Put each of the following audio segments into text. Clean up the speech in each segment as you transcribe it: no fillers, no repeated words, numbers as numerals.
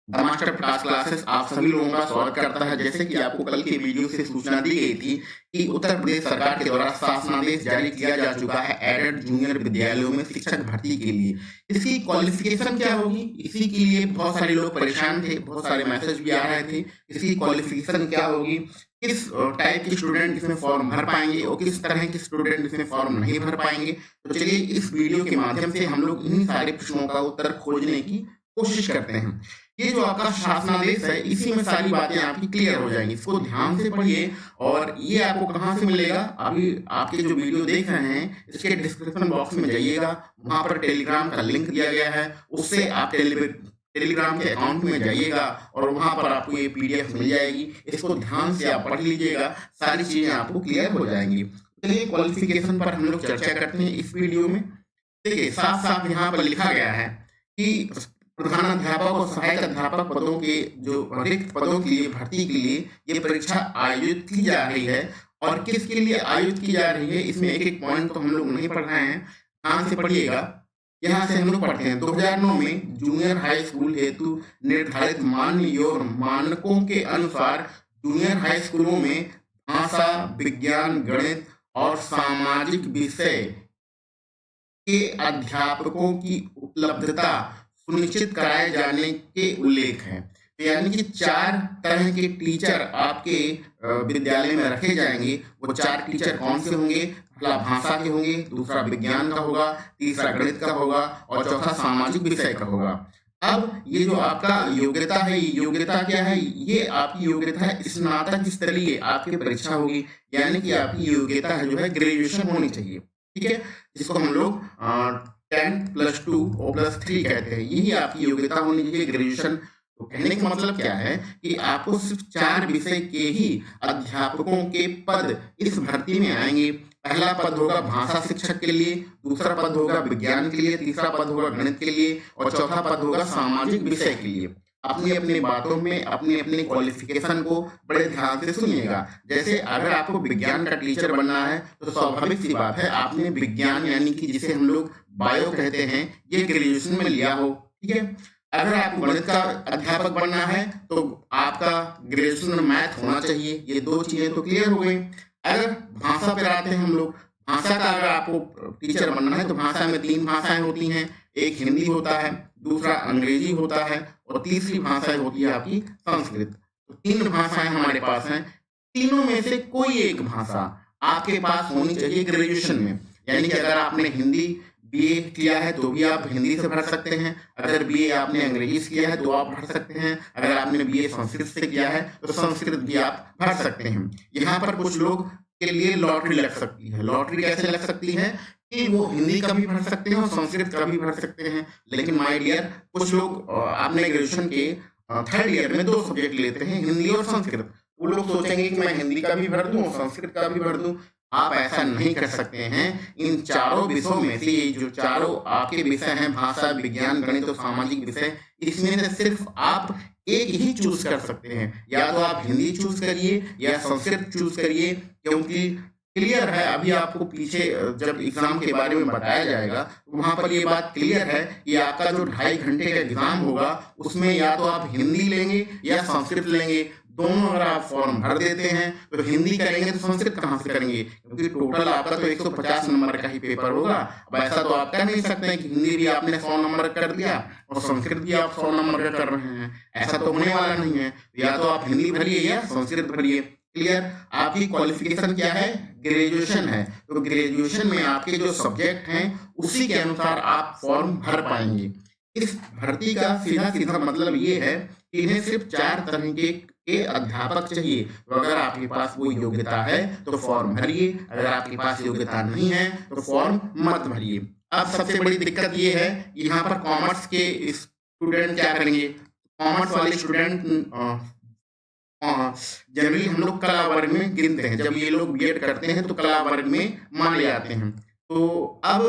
The master Prakash classes आप सभी लोगों का स्वागत करता है। जैसे कि आपको कल के वीडियो से सूचना दी गई थी कि उत्तर प्रदेश सरकार के द्वारा शासनादेश जारी किया जा चुका है एडेड जूनियर विद्यालयों में शिक्षक भर्ती के लिए। इसकी क्वालिफिकेशन क्या होगी, इसी के लिए बहुत सारे लोग परेशान थे, बहुत सारे मैसेज भी आ रहे थे। इसकी क्वालिफिकेशन क्या होगी, किस टाइप के स्टूडेंट इसमें फॉर्म भर पाएंगे और किस तरह के स्टूडेंट इसमें फॉर्म नहीं भर पाएंगे। तो चलिए इस वीडियो के माध्यम से हम लोग इन्हीं सारे प्रश्नों का उत्तर खोजने की कोशिश करते हैं। ये जो आपका शासनादेश है, इसी में सारी बातें आपकी क्लियर हो जाएँगी। इसको ध्यान से पढ़िए और ये आपको कहाँ से मिलेगा, अभी आपके जो वीडियो देख रहे हैं, इसके डिस्क्रिप्शन बॉक्स में जाइएगा, वहाँ पर टेलीग्राम का लिंक दिया गया है, उससे आप टेलीग्राम के अकाउंट में जाइएगा और वहाँ पर आपको ये पीडीएफ मिल जाएगी। इसको ध्यान से आप पढ़ लीजिएगा, सारी चीज़ें आपको क्लियर हो जाएँगी। चलिए क्वालिफ़िकेशन पर हम लोग चर्चा करते हैं इस वीडियो में। देखिए, साफ-साफ यहाँ पर लिखा गया है कि प्रधानाध्यापक और सहायक अध्यापक पदों के जो रिक्त पदों के लिए भर्ती के लिए ये परीक्षा आयोजित की जा रही है। और किसके लिए आयोजित की जा रही है, इसमें एक-एक पॉइंट तो हम लोग नहीं पढ़ रहे हैं, ध्यान से पढ़िएगा। यहाँ से हम लोग पढ़ते हैं 2009 में जूनियर हाई स्कूल हेतु निर्धारित माननीय और मानकों के अनुसार जूनियर हाई स्कूलों में भाषा, विज्ञान, गणित और सामाजिक विषय के अध्यापकों की उपलब्धता सुनिश्चित कराए जाने के उल्लेख हैं। तो यानी कि 4 तरह के टीचर आपके विद्यालय में रखे जाएँगे। वो 4 टीचर कौन से होंगे? पहला भाषा के होंगे, दूसरा विज्ञान का होगा, तीसरा गणित का होगा और चौथा सामाजिक विषय का होगा। अब ये जो आपका योग्यता है, ये योग्यता क्या है? ये आपकी योग्यता है स्नातक स्तरीय आपकी परीक्षा होगी। यानी कि आपकी योग्यता है जो है ग्रेजुएशन होनी चाहिए। ठीक है? जिसको हम लोग 10 प्लस 2 और प्लस 3 कहते हैं। यही आपकी योग्यता होनी चाहिए ग्रेजुएशन। तो कहने का मतलब क्या है कि आपको सिर्फ 4 विषय के ही अध्यापकों के पद इस भर्ती में आएँगे। पहला पद होगा भाषा शिक्षक के लिए, दूसरा पद होगा विज्ञान के लिए, तीसरा पद होगा गणित के लिए और चौथा पद होगा सामाजिक विषय के लिए। अपनी-अपनी बातों में अपनी-अपनी क्वालिफ़िकेशन को बड़े ध्यान से सुनिएगा। जैसे अगर आपको विज्ञान का टीचर बनना है, तो स्वाभाविक सी बात है आपने विज्ञान यानी कि जिसे हम लोग बायो कहते हैं, ये ग्रेजुएशन में लिया हो, ठीक है? अगर आपको गणित का अध्यापक बनना है, तो आपका ग्रेजुएशन में मैथ होना चाहिए। ये 2 चीज़ें तो क्लियर हो गई। अगर भाषा पर आते हैं हम लोग, भाषा का अगर आपको टीचर बनना है, तो भाषा में 3 भाषाएँ होती हैं। एक हिंदी होता है, दूसरा अंग्रेजी होता है और तीसरी भाषा होती है आपकी संस्कृत। तो 3 भाषाएँ हमारे पास हैं। तीनों में से कोई एक भाषा आपके पास होनी चाहिए ग्रेजुएशन में। यानी कि अगर आपने हिंदी बीए किया है तो भी आप हिंदी से भर सकते हैं। अगर बीए आपने अंग्रेजी से किया है तो आप भर सकते हैं। अगर आपने बीए संस्कृत से किया है तो संस्कृत भी आप भर सकते हैं। यहाँ पर कुछ लोग के लिए लॉटरी लग सकती है। लॉटरी कैसे लग सकती है कि वो हिंदी का भी भर सकते हैं और संस्कृत का भी भर सकते हैं। लेकिन माय डियर, कुछ लोग आपने ग्रेजुएशन के 3rd ईयर में 2 सब्जेक्ट लेते हैं, हिंदी और संस्कृत। वो लोग सोचेंगे कि मैं हिंदी का भी भर दूँ और संस्कृत का भी भर दूँ। आप ऐसा नहीं कर सकते हैं। इन चारों विषयों में से ये जो चारों आपके विषय हैं भाषा, विज्ञान, गणित और सामाजिक विषय, इसमें से सिर्फ आप एक ही चूज़ कर सकते हैं। या तो आप हिंदी चूज़ करिए या संस्कृत चूज़ करिए, क्योंकि क्लियर है अभी आपको पीछे जब एग्ज़ाम के बारे में बताया जाएगा, तो वहाँ पर ये बात क्लियर है कि आपका जो 2.5 घंटे का एग्ज़ाम होगा, उसमें या तो आप हिंदी लेंगे या संस्कृत लेंगे। दोनों अगर आप फॉर्म भर देते हैं, तो हिंदी करेंगे तो संस्कृत कहाँ से करेंगे? क्योंकि टोटल आपका तो 150 नंबर का ही पेपर होगा। अब ऐसा तो आप कह नहीं सकते हैं कि हिंदी भी आपने 100 नंबर का कर दिया और संस्कृत भी आप 100 नंबर का कर रहे हैं। ऐसा तो होने वाला नहीं है। या तो आप हिंदी भरिए या संस्कृत भरिए। क्लियर? आपकी क्वालिफ़िकेशन क्या है? ग्रेजुएशन है। तो ग्रेजुएशन में आपके जो सब्जेक्ट हैं, उसी के अनुसार आप फॉर्म भर पाएँगे। इस भर्ती का सीधा-सीधा मतलब ये है कि इन्हें सिर्फ 4 तरह के अध्यापक चाहिए। तो अगर आपके पास वो योग्यता है, तो फॉर्म भरिए। अगर आपके पास योग्यता नहीं है, तो फॉर्म मत भरिए। अब सबसे बड़ी दिक्कत ये है, यहाँ पर कॉमर्स के स्टूडेंट क्या करेंगे? कॉमर्स वाले स्टूडेंट जनरली हम लोग कला वर्ग में गिनते हैं। जब ये लोग बीएड करते हैं तो कला वर्ग में मान ले आते हैं। तो अब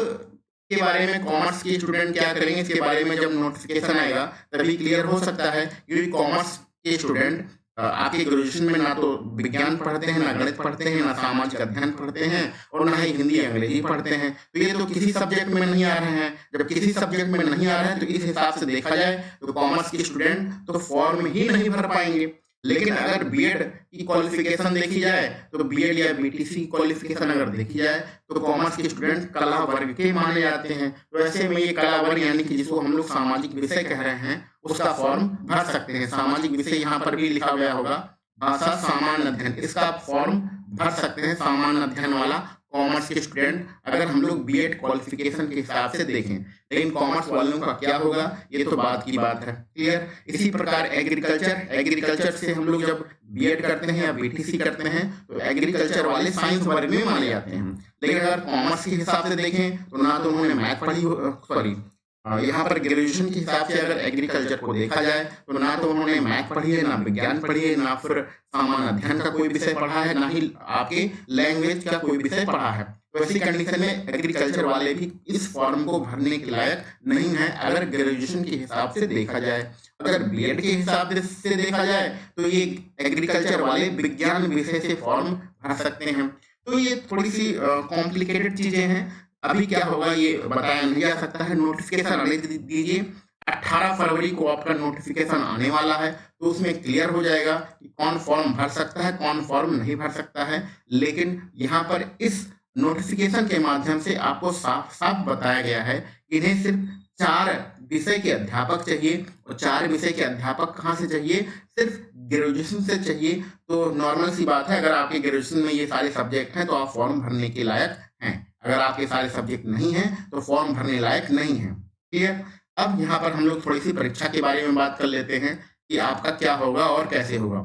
के बारे में कॉमर्स के स्टूडेंट क्या करेंगे, इसके बारे में जब नोटिफिकेशन आएगा तभी क्लियर हो सकता है, क्योंकि कॉमर्स के स्टूडेंट आपके ग्रेजुएशन में ना तो विज्ञान पढ़ते हैं, ना गणित पढ़ते हैं, ना सामाजिक अध्ययन पढ़ते हैं और ना ही हिंदी अंग्रेजी पढ़ते हैं। तो ये तो किसी सब्जेक्ट में नहीं आ रहे हैं। जब किसी सब्जेक्ट में नहीं आ रहे हैं तो इस हिसाब से देखा जाए तो कॉमर्स के स्टूडेंट तो फॉर्म ही नहीं भर पाएँगे। लेकिन अगर बीएड की क्वालिफ़िकेशन देखी जाए तो बीएड या बीटीसी की क्वालिफ़िकेशन अगर देखी जाए तो कॉमर्स के स्टूडेंट कला वर्ग के माने जाते हैं। तो ऐसे में ये कला वर्ग यानी कि जिसको हम लोग सामाजिक विषय कह रहे हैं, उसका फॉर्म भर सकते हैं। सामाजिक विषय यहाँ पर भी लिखा गया होगा, भाषा सामान्य अध्ययन, इसका आप फॉर्म भर सकते हैं सामान्य अध्ययन वाला कॉमर्स के स्टूडेंट, अगर हम लोग बीएड क्वालिफ़िकेशन के हिसाब से देखें। लेकिन कॉमर्स वालों का क्या होगा, ये तो बाद की बात है। क्लियर? इसी प्रकार एग्रीकल्चर से हम लोग जब बीएड करते हैं या बीटीसी करते हैं तो एग्रीकल्चर वाले साइंस वर्ग में माने जाते हैं। लेकिन अगर कॉमर्स के हिसाब से देखें तो ना तो उन्होंने मैथ पढ़ी हो, सॉरी, यहाँ पर ग्रेजुएशन के हिसाब से अगर एग्रीकल्चर को देखा जाए तो ना तो उन्होंने मैथ पढ़ी है, ना विज्ञान पढ़ी है, ना फिर सामान्य अध्ययन का कोई विषय पढ़ा है, ना ही आपके लैंग्वेज का कोई विषय पढ़ा है। तो ऐसी कंडीशन में एग्रीकल्चर वाले भी इस फॉर्म को भरने के लायक नहीं है अगर ग्रेजुएशन के हिसाब से देखा जाए। अगर बीएड के हिसाब से देखा जाए तो ये एग्रीकल्चर वाले विज्ञान विषय से फॉर्म भर सकते हैं। तो ये थोड़ी सी कॉम्प्लिकेटेड चीजें हैं। अभी क्या होगा ये बताया नहीं जा सकता है। नोटिफिकेशन आने दीजिए, 18 फरवरी को आपका नोटिफिकेशन आने वाला है, तो उसमें क्लियर हो जाएगा कि कौन फॉर्म भर सकता है, कौन फॉर्म नहीं भर सकता है। लेकिन यहाँ पर इस नोटिफिकेशन के माध्यम से आपको साफ साफ बताया गया है कि इन्हें सिर्फ 4 विषय के अध्यापक चाहिए, और 4 विषय के अध्यापक कहाँ से चाहिए, सिर्फ ग्रेजुएशन से चाहिए। तो नॉर्मल सी बात है, अगर आपके ग्रेजुएशन में ये सारे सब्जेक्ट हैं तो आप फॉर्म भरने के लायक हैं। अगर आपके सारे सब्जेक्ट नहीं हैं तो फॉर्म भरने लायक नहीं है। क्लियर? अब यहाँ पर हम लोग थोड़ी सी परीक्षा के बारे में बात कर लेते हैं कि आपका क्या होगा और कैसे होगा।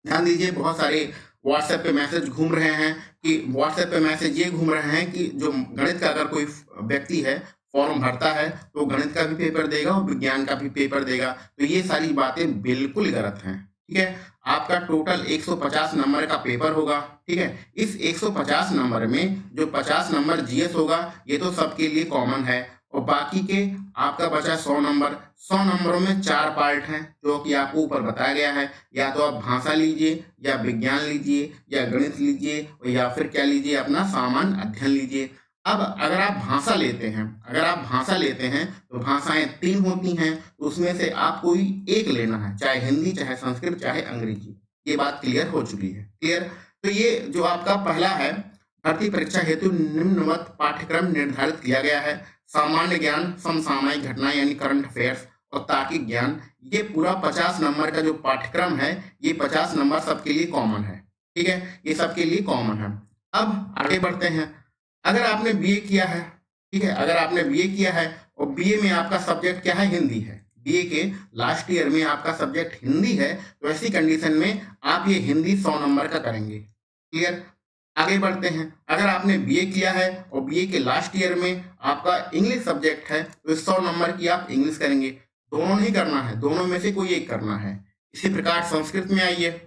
ध्यान दीजिए, बहुत सारे व्हाट्सएप पे मैसेज घूम रहे हैं कि व्हाट्सएप पे मैसेज ये घूम रहे हैं कि जो गणित का अगर कोई व्यक्ति है फॉर्म भरता है तो गणित का भी पेपर देगा और विज्ञान का भी पेपर देगा। तो ये सारी बातें बिल्कुल गलत हैं। ठीक है? आपका टोटल 150 नंबर का पेपर होगा। ठीक है? इस 150 नंबर में जो 50 नंबर जीएस होगा ये तो सबके लिए कॉमन है, और बाकी के आपका बचा 100 नंबर। 100 नंबरों में 4 पार्ट हैं जो कि आपको ऊपर बताया गया है। या तो आप भाषा लीजिए, या विज्ञान लीजिए, या गणित लीजिए, या फिर क्या लीजिए, अपना सामान्य अध्ययन लीजिए। अब अगर आप भाषा लेते हैं तो भाषाएं 3 होती हैं, तो उसमें से आप कोई एक लेना है, चाहे हिंदी, चाहे संस्कृत, चाहे अंग्रेजी। ये बात क्लियर हो चुकी है। क्लियर? तो ये जो आपका पहला है, भर्ती परीक्षा हेतु निम्नवत पाठ्यक्रम निर्धारित किया गया है। सामान्य ज्ञान, समसामयिक घटना यानी करंट अफेयर्स, और तार्किक ज्ञान। ये पूरा 50 नंबर का जो पाठ्यक्रम है, ये 50 नंबर सबके लिए कॉमन है। ठीक है? ये सबके लिए कॉमन है। अब आगे बढ़ते हैं। अगर आपने बीए किया है, ठीक है, अगर आपने बीए किया है और बीए में आपका सब्जेक्ट क्या है, हिंदी है, बीए के लास्ट ईयर में आपका सब्जेक्ट हिंदी है, तो ऐसी कंडीशन में आप ये हिंदी 100 नंबर का करेंगे। क्लियर? आगे बढ़ते हैं। अगर आपने बीए किया है और बीए के लास्ट ईयर में आपका इंग्लिश सब्जेक्ट है, तो 100 नंबर की आप इंग्लिश करेंगे। दोनों नहीं करना है, दोनों में से कोई एक करना है। इसी प्रकार संस्कृत में आइए,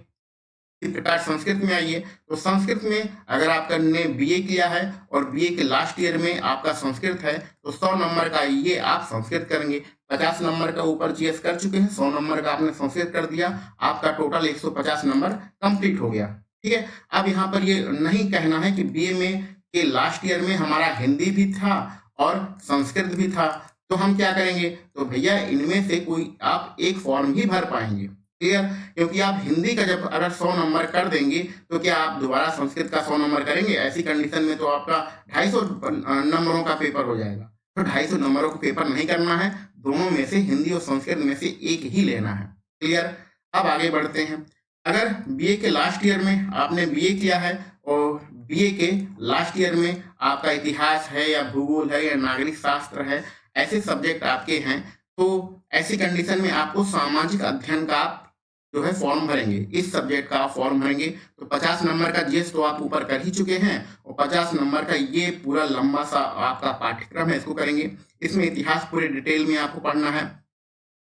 तो संस्कृत में अगर आपने बीए किया है और बीए के लास्ट ईयर में आपका संस्कृत है, तो 100 नंबर का ये आप संस्कृत करेंगे। 50 नंबर का ऊपर जीएस कर चुके हैं, 100 नंबर का आपने संस्कृत कर दिया, आपका टोटल 150 नंबर कंप्लीट हो गया। ठीक है? अब यहाँ पर ये नहीं कहना है कि बीए में के लास्ट ईयर में हमारा हिंदी भी था और संस्कृत भी था, तो हम क्या करेंगे, तो भैया इनमें से कोई आप एक फॉर्म ही भर पाएंगे। क्लियर? क्योंकि आप हिंदी का जब अगर 100 नंबर कर देंगे तो क्या आप दोबारा संस्कृत का 100 नंबर करेंगे? ऐसी कंडीशन में तो आपका 250 नंबरों का पेपर हो जाएगा। तो 250 नंबरों का पेपर नहीं करना है, दोनों में से हिंदी और संस्कृत में से एक ही लेना है। क्लियर? अब आगे बढ़ते हैं। अगर बीए के लास्ट ईयर में आपने बीए किया है और बीए के लास्ट ईयर में आपका इतिहास है या भूगोल है या नागरिक शास्त्र है, ऐसे सब्जेक्ट आपके हैं, तो ऐसी कंडीशन में आपको सामाजिक अध्ययन का जो है फॉर्म भरेंगे। इस सब्जेक्ट का आप फॉर्म भरेंगे तो 50 नंबर का जीएस तो आप ऊपर कर ही चुके हैं, और 50 नंबर का ये पूरा लंबा सा आपका पाठ्यक्रम है, इसको करेंगे। इसमें इतिहास पूरे डिटेल में आपको पढ़ना है।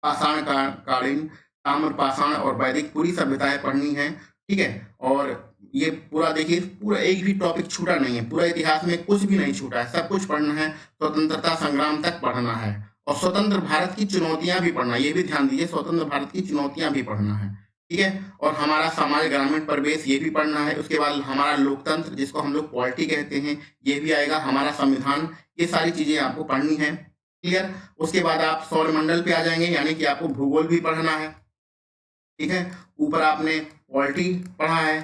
पाषाण कालीन, ताम्र पाषाण और वैदिक पूरी सभ्यताएं पढ़नी है। ठीक है? और ये पूरा देखिए, पूरा एक भी टॉपिक छूटा नहीं है, पूरा इतिहास में कुछ भी नहीं छूटा है, सब कुछ पढ़ना है। स्वतंत्रता संग्राम तक पढ़ना है, और स्वतंत्र भारत की चुनौतियां भी पढ़ना है। ये भी ध्यान दीजिए, स्वतंत्र भारत की चुनौतियां भी पढ़ना है। ठीक है? और हमारा समाज ग्रामीण परिवेश ये भी पढ़ना है, उसके बाद हमारा लोकतंत्र जिसको हम लोग पॉलिटी कहते हैं, ये भी आएगा, हमारा संविधान, ये सारी चीज़ें आपको पढ़नी है, क्लियर? उसके बाद आप सौरमंडल पे आ जाएँगे, यानी कि आपको भूगोल भी पढ़ना है, ठीक है? ऊपर आपने पॉलिटी पढ़ा है,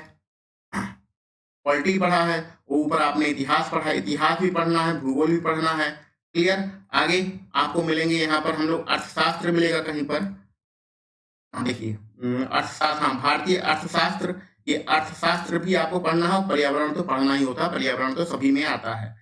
पॉलिटी पढ़ा है, ऊपर आपने इतिहास पढ़ा है, इतिहास भी पढ़ना है, भूगोल भी पढ़ना है, क्लियर? आगे आपको मिलेंगे यहाँ पर हम लोग अर्थशास्त्र मिलेगा कहीं पर, देखिए अर्थशास्त्र, हाँ, भारतीय अर्थशास्त्र, ये अर्थशास्त्र भी आपको पढ़ना है और पर्यावरण तो पढ़ना ही होता है, पर्यावरण तो सभी में आता है,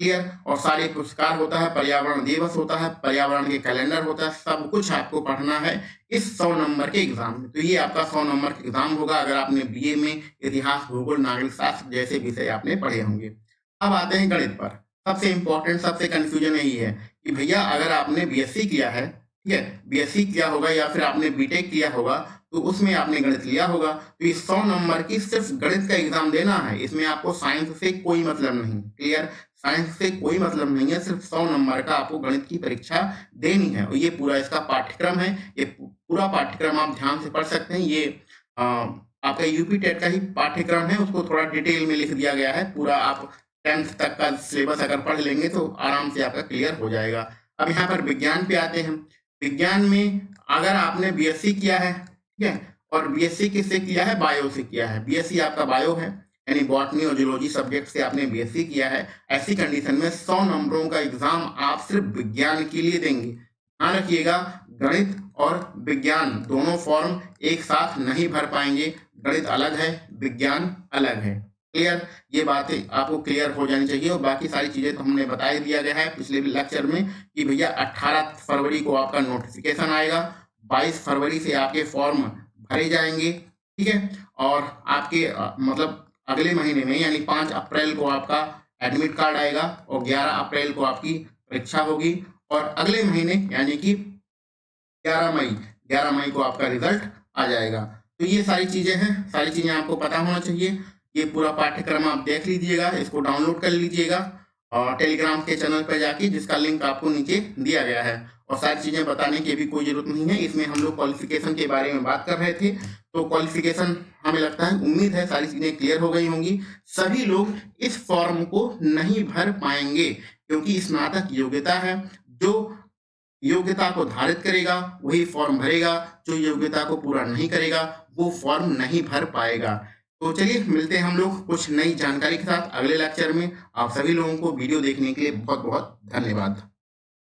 क्लियर? और सारे पुरस्कार होता है, पर्यावरण दिवस होता है, पर्यावरण के कैलेंडर होता है, सब कुछ आपको पढ़ना है इस 100 नंबर के एग्जाम में। तो ये आपका 100 नंबर का एग्जाम होगा अगर आपने बीए में इतिहास, भूगोल, नागरिक शास्त्र जैसे विषय आपने पढ़े होंगे। अब आते हैं गणित पर। सबसे इम्पोर्टेंट, सबसे कंफ्यूजन यही है कि भैया अगर आपने बीएससी किया है, ठीक है, बीएससी किया होगा या फिर आपने बीटेक किया होगा, तो उसमें आपने गणित लिया होगा, तो इस 100 नंबर की सिर्फ गणित का एग्जाम देना है, इसमें आपको साइंस से कोई मतलब नहीं, क्लियर? साइंस से कोई मतलब नहीं है, सिर्फ 100 नंबर का आपको गणित की परीक्षा देनी है और ये पूरा इसका पाठ्यक्रम है। ये पूरा पाठ्यक्रम आप ध्यान से पढ़ सकते हैं। ये आपका यूपी टेट का ही पाठ्यक्रम है, उसको थोड़ा डिटेल में लिख दिया गया है। पूरा आप 10th तक का सिलेबस अगर पढ़ लेंगे तो आराम से आपका क्लियर हो जाएगा। अब यहाँ पर विज्ञान पे आते हैं। विज्ञान में अगर आपने बीएससी किया है, ठीक है, और बीएससी किससे किया है? बायो से किया है। बीएससी आपका बायो है, यानी बॉटनी और जूलॉजी सब्जेक्ट से आपने बीएससी किया है। ऐसी कंडीशन में 100 नंबरों का एग्जाम आप सिर्फ विज्ञान के लिए देंगे। ध्यान रखिएगा, गणित और विज्ञान दोनों फॉर्म एक साथ नहीं भर पाएंगे। गणित अलग है, विज्ञान अलग है, क्लियर? ये बातें आपको क्लियर हो जानी चाहिए और बाकी सारी चीजें तो हमने बता ही दिया गया है पिछले लेक्चर में कि भैया 18 फरवरी को आपका नोटिफिकेशन आएगा, 22 फरवरी से आपके फॉर्म भरे जाएंगे, ठीक है? और आपके मतलब अगले महीने में यानी 5 अप्रैल को आपका एडमिट कार्ड आएगा और 11 अप्रैल को आपकी परीक्षा होगी और अगले महीने यानी कि 11 मई को आपका रिजल्ट आ जाएगा। तो ये सारी चीजें हैं, सारी चीजें आपको पता होना चाहिए। ये पूरा पाठ्यक्रम आप देख लीजिएगा, इसको डाउनलोड कर लीजिएगा और टेलीग्राम के चैनल पर जाके, जिसका लिंक आपको नीचे दिया गया है। और सारी चीजें बताने की भी कोई जरूरत नहीं है, इसमें हम लोग क्वालिफिकेशन के बारे में बात कर रहे थे। तो क्वालिफिकेशन हमें लगता है, उम्मीद है सारी चीजें क्लियर हो गई होंगी। सभी लोग इस फॉर्म को नहीं भर पाएंगे क्योंकि स्नातक योग्यता है। जो योग्यता को धारित करेगा वही फॉर्म भरेगा, जो योग्यता को पूरा नहीं करेगा वो फॉर्म नहीं भर पाएगा। तो चलिए मिलते हैं हम लोग कुछ नई जानकारी के साथ अगले लेक्चर में। आप सभी लोगों को वीडियो देखने के लिए बहुत बहुत धन्यवाद।